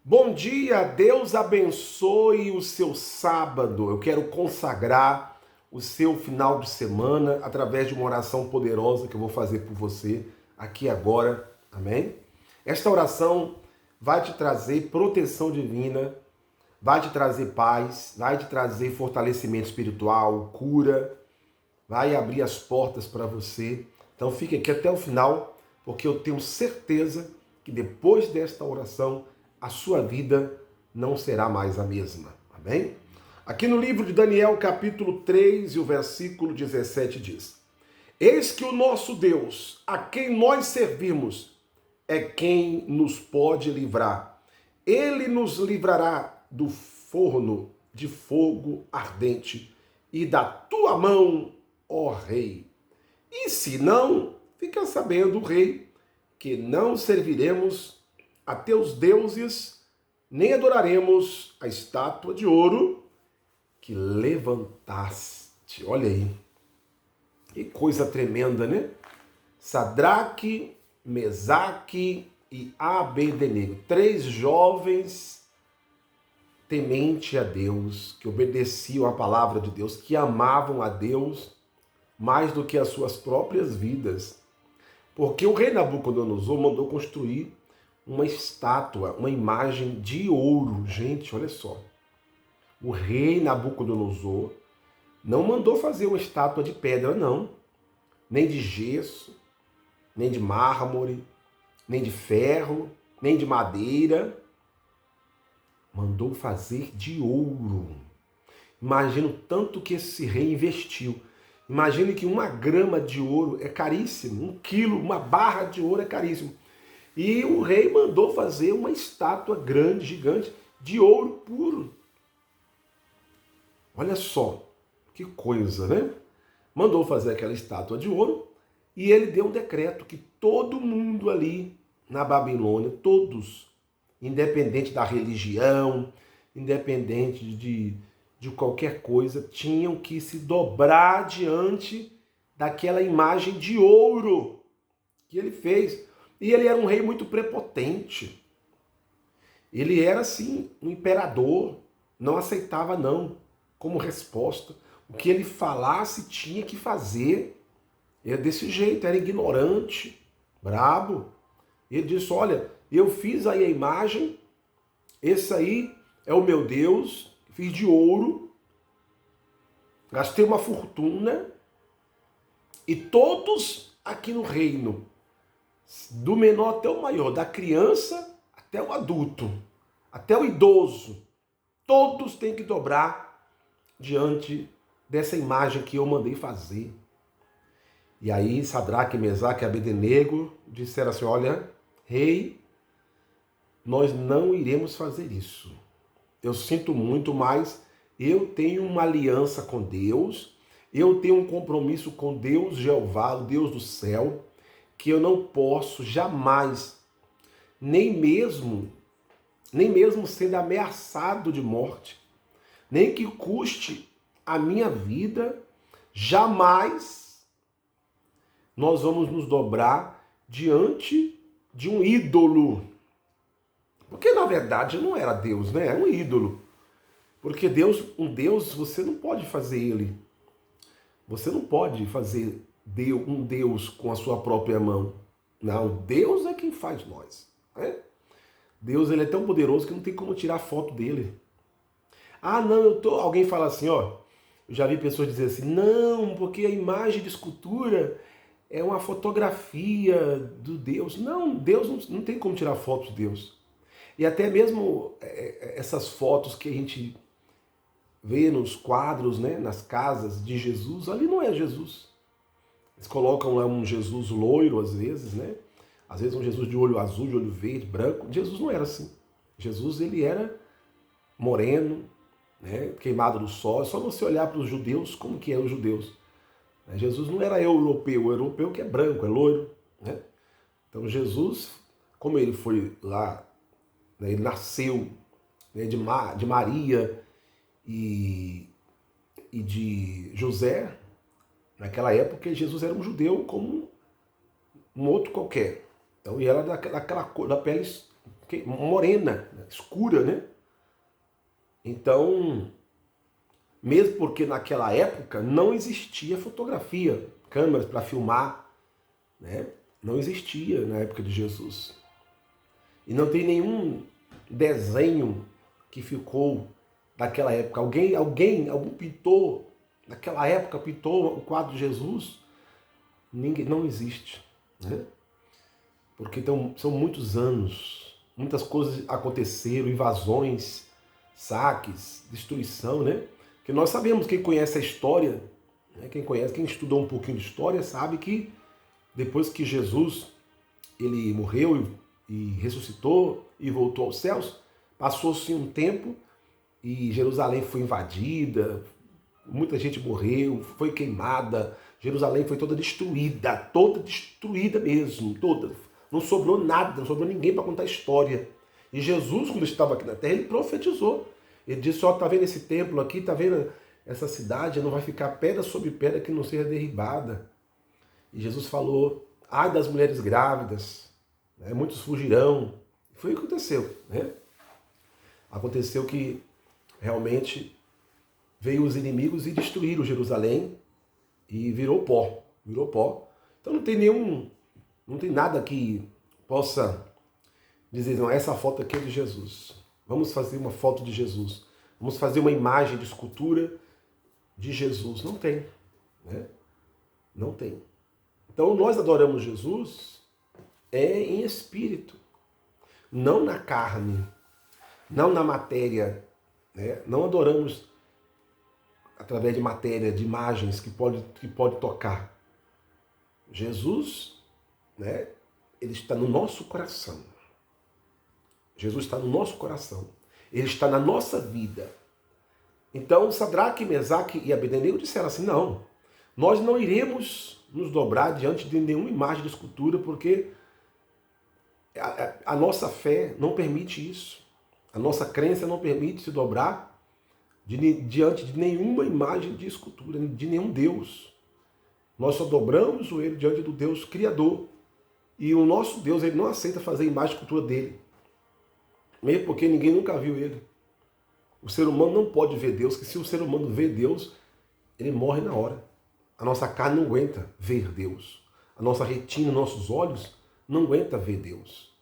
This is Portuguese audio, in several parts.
Bom dia, Deus abençoe o seu sábado. Eu quero consagrar o seu final de semana através de uma oração poderosa que eu vou fazer por você aqui agora. Amém? Esta oração vai te trazer proteção divina, vai te trazer paz, vai te trazer fortalecimento espiritual, cura, vai abrir as portas para você. Então fique aqui até o final, porque eu tenho certeza que depois desta oração a sua vida não será mais a mesma. Amém? Aqui no livro de Daniel, capítulo 3, e o versículo 17 diz: Eis que o nosso Deus, a quem nós servimos, é quem nos pode livrar. Ele nos livrará do forno de fogo ardente e da tua mão, ó rei. E se não, fica sabendo, rei, que não serviremos a teus deuses, nem adoraremos a estátua de ouro que levantaste. Olha aí, que coisa tremenda, né? Sadraque, Mesaque e Abednego, três jovens temente a Deus, que obedeciam à palavra de Deus, que amavam a Deus mais do que as suas próprias vidas. Porque o rei Nabucodonosor mandou construir uma estátua, uma imagem de ouro. Gente, olha só. O rei Nabucodonosor não mandou fazer uma estátua de pedra, não. Nem de gesso, nem de mármore, nem de ferro, nem de madeira. Mandou fazer de ouro. Imagina o tanto que esse rei investiu. Imagine que uma grama de ouro é caríssimo, um quilo, uma barra de ouro é caríssimo. E o rei mandou fazer uma estátua grande, gigante, de ouro puro. Olha só, que coisa, né? Mandou fazer aquela estátua de ouro e ele deu um decreto que todo mundo ali na Babilônia, todos, independente da religião, independente de qualquer coisa, tinham que se dobrar diante daquela imagem de ouro que ele fez. E ele era um rei muito prepotente. Ele era, assim, um imperador. Não aceitava não como resposta. O que ele falasse tinha que fazer. Era desse jeito, era ignorante, brabo. Ele disse, olha, eu fiz aí a imagem, esse aí é o meu Deus, fiz de ouro, gastei uma fortuna, e todos aqui no reino, do menor até o maior, da criança até o adulto, até o idoso, todos têm que dobrar diante dessa imagem que eu mandei fazer. E aí Sadraque, Mesaque e Abednego disseram assim, olha, rei, nós não iremos fazer isso. Eu sinto muito, mas eu tenho uma aliança com Deus, eu tenho um compromisso com Deus, Jeová, o Deus do céu, que eu não posso jamais, nem mesmo sendo ameaçado de morte, nem que custe a minha vida, jamais nós vamos nos dobrar diante de um ídolo. Porque na verdade não era Deus, né? Era um ídolo. Porque Deus, um Deus, você não pode fazer ele. Você não pode fazer um Deus com a sua própria mão. Não, Deus é quem faz nós. Né? Deus ele é tão poderoso que não tem como tirar foto dele. Ah, não, alguém fala assim, ó. Eu já vi pessoas dizer assim, não, porque a imagem de escultura é uma fotografia do Deus. Não, Deus não tem como tirar foto de Deus. E até mesmo essas fotos que a gente vê nos quadros, né, nas casas de Jesus, ali não é Jesus. Eles colocam lá um Jesus loiro às vezes, né? Às vezes um Jesus de olho azul, de olho verde, branco. Jesus não era assim. Jesus ele era moreno, né, queimado no sol. É só você olhar para os judeus, como que eram os judeus. Jesus não era europeu, o europeu que é branco, é loiro. Né? Então Jesus, como ele foi lá, né, ele nasceu, né, de Maria e de José, naquela época Jesus era um judeu como um outro qualquer. Então, e ela daquela cor, da pele morena, escura, né? Então, mesmo porque naquela época não existia fotografia, câmeras para filmar, né? Não existia na época de Jesus. E não tem nenhum desenho que ficou daquela época. Algum pintor naquela época pintou o quadro de Jesus? Ninguém, não existe, né? Porque então, são muitos anos, muitas coisas aconteceram, invasões, saques, destruição, né? Que nós sabemos, quem conhece a história, né? Quem estudou um pouquinho de história, sabe que depois que Jesus ele morreu e ressuscitou e voltou aos céus, passou-se um tempo e Jerusalém foi invadida, muita gente morreu, foi queimada, Jerusalém foi toda destruída mesmo, toda. Não sobrou nada, não sobrou ninguém para contar a história. E Jesus, quando estava aqui na terra, ele profetizou. Ele disse, ó, tá vendo esse templo aqui, tá vendo essa cidade, não vai ficar pedra sobre pedra que não seja derribada. E Jesus falou, ai das mulheres grávidas, né? Muitos fugirão. Foi o que aconteceu, né? Aconteceu que realmente veio os inimigos e destruíram Jerusalém e virou pó. Então não tem nada que possa dizer, não, essa foto aqui é de Jesus. Vamos fazer uma foto de Jesus. Vamos fazer uma imagem de escultura de Jesus. Não tem, né? Não tem. Então nós adoramos Jesus em espírito, não na carne, não na matéria, né? Não adoramos através de matéria, de imagens que pode tocar. Jesus, né? Ele está no nosso coração. Jesus está no nosso coração. Ele está na nossa vida. Então, Sadraque, Mesaque e Abednego disseram assim, não, nós não iremos nos dobrar diante de nenhuma imagem de escultura, porque a nossa fé não permite isso. A nossa crença não permite se dobrar diante de nenhuma imagem de escultura, de nenhum Deus. Nós só dobramos o joelho diante do Deus Criador. E o nosso Deus, ele não aceita fazer imagem de escultura dele. Mesmo porque ninguém nunca viu ele. O ser humano não pode ver Deus, que se o ser humano vê Deus, ele morre na hora. A nossa carne não aguenta ver Deus. A nossa retina, nossos olhos, não aguenta ver Deus.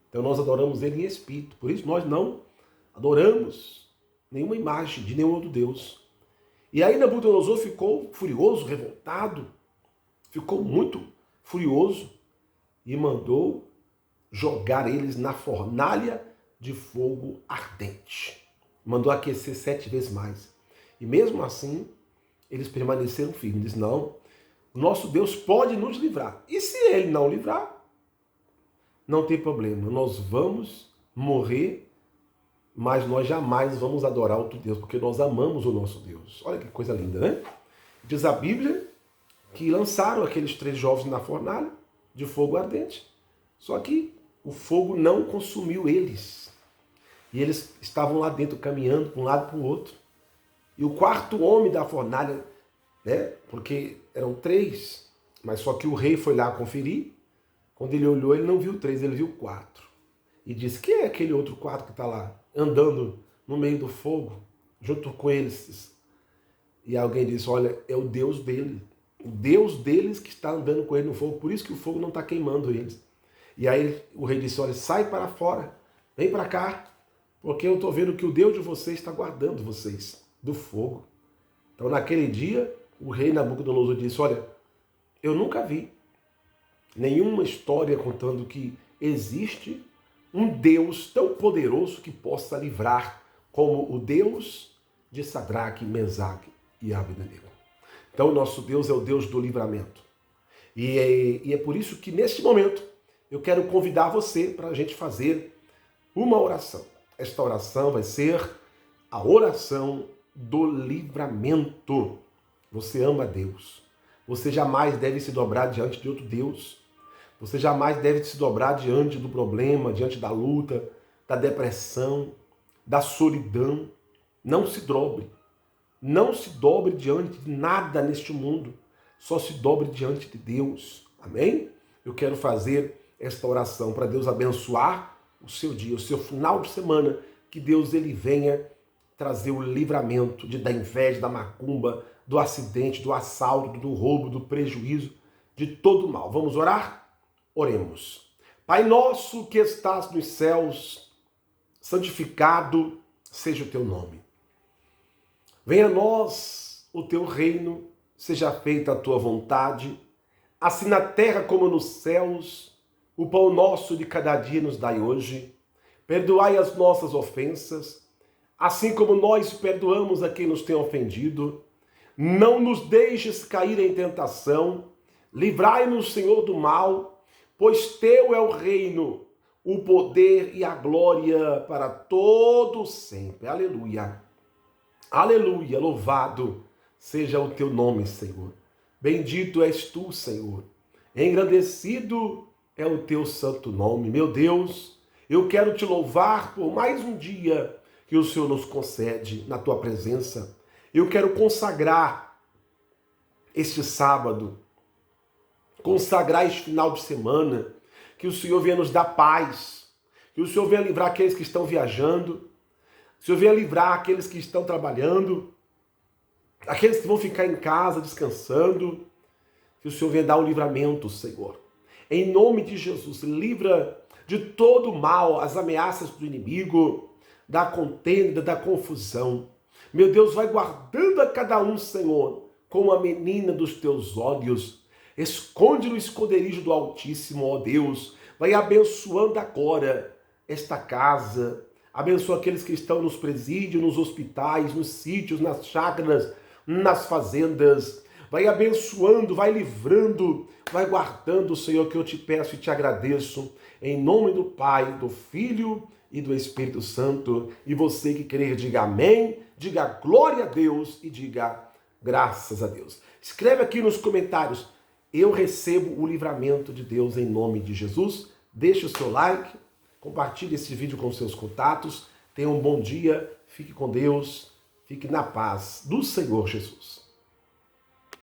Então nós adoramos ele em espírito. Por isso nós não adoramos nenhuma imagem de nenhum outro Deus. E aí Nabucodonosor ficou furioso, revoltado, ficou muito furioso e mandou jogar eles na fornalha de fogo ardente. Mandou aquecer 7 vezes mais. E mesmo assim, eles permaneceram firmes. Diz, não, nosso Deus pode nos livrar. E se ele não livrar, não tem problema. Nós vamos morrer, mas nós jamais vamos adorar outro Deus, porque nós amamos o nosso Deus. Olha que coisa linda, né? Diz a Bíblia que lançaram aqueles 3 jovens na fornalha de fogo ardente. Só que o fogo não consumiu eles. E eles estavam lá dentro caminhando para um lado e para o outro. E o 4º homem da fornalha, né? Porque eram 3, mas só que o rei foi lá conferir. Quando ele olhou, ele não viu 3, ele viu 4. E disse, quem é aquele outro 4 que está lá, andando no meio do fogo, junto com eles? E alguém disse, olha, é o Deus dele. O Deus deles que está andando com ele no fogo, por isso que o fogo não está queimando eles. E aí o rei disse, olha, sai para fora, vem para cá, porque eu estou vendo que o Deus de vocês está guardando vocês do fogo. Então naquele dia, o rei Nabucodonosor disse, olha, eu nunca vi nenhuma história contando que existe um Deus tão poderoso que possa livrar como o Deus de Sadraque, Mesaque e Abednego. Então o nosso Deus é o Deus do livramento. E é por isso que neste momento eu quero convidar você para a gente fazer uma oração. Esta oração vai ser a oração do livramento. Você ama Deus. Você jamais deve se dobrar diante de outro Deus. Você jamais deve se dobrar diante do problema, diante da luta, da depressão, da solidão. Não se dobre. Não se dobre diante de nada neste mundo. Só se dobre diante de Deus. Amém? Eu quero fazer esta oração para Deus abençoar o seu dia, o seu final de semana, que Deus ele venha trazer o livramento da inveja, da macumba, do acidente, do assalto, do roubo, do prejuízo, de todo o mal. Vamos orar? Oremos. Pai nosso que estás nos céus, santificado seja o teu nome. Venha a nós o teu reino, seja feita a tua vontade, assim na terra como nos céus. O pão nosso de cada dia nos dai hoje. Perdoai as nossas ofensas, assim como nós perdoamos a quem nos tem ofendido. Não nos deixes cair em tentação. Livrai-nos, Senhor, do mal, pois teu é o reino, o poder e a glória para todo sempre. Aleluia. Aleluia. Louvado seja o teu nome, Senhor. Bendito és tu, Senhor. Engrandecido é o teu santo nome. Meu Deus, eu quero te louvar por mais um dia que o Senhor nos concede na tua presença. Eu quero consagrar este sábado, consagrar este final de semana, que o Senhor venha nos dar paz, que o Senhor venha livrar aqueles que estão viajando, que o Senhor venha livrar aqueles que estão trabalhando, aqueles que vão ficar em casa descansando, que o Senhor venha dar o livramento, Senhor. Em nome de Jesus, livra de todo o mal, as ameaças do inimigo, da contenda, da confusão. Meu Deus, vai guardando a cada um, Senhor, como a menina dos teus olhos. Esconde no esconderijo do Altíssimo, ó Deus. Vai abençoando agora esta casa. Abençoa aqueles que estão nos presídios, nos hospitais, nos sítios, nas chácaras, nas fazendas. Vai abençoando, vai livrando, vai guardando, Senhor, que eu te peço e te agradeço. Em nome do Pai, do Filho e do Espírito Santo. E você que crer, diga amém, diga glória a Deus e diga graças a Deus. Escreve aqui nos comentários: eu recebo o livramento de Deus em nome de Jesus. Deixe o seu like, compartilhe esse vídeo com seus contatos. Tenha um bom dia, fique com Deus, fique na paz do Senhor Jesus.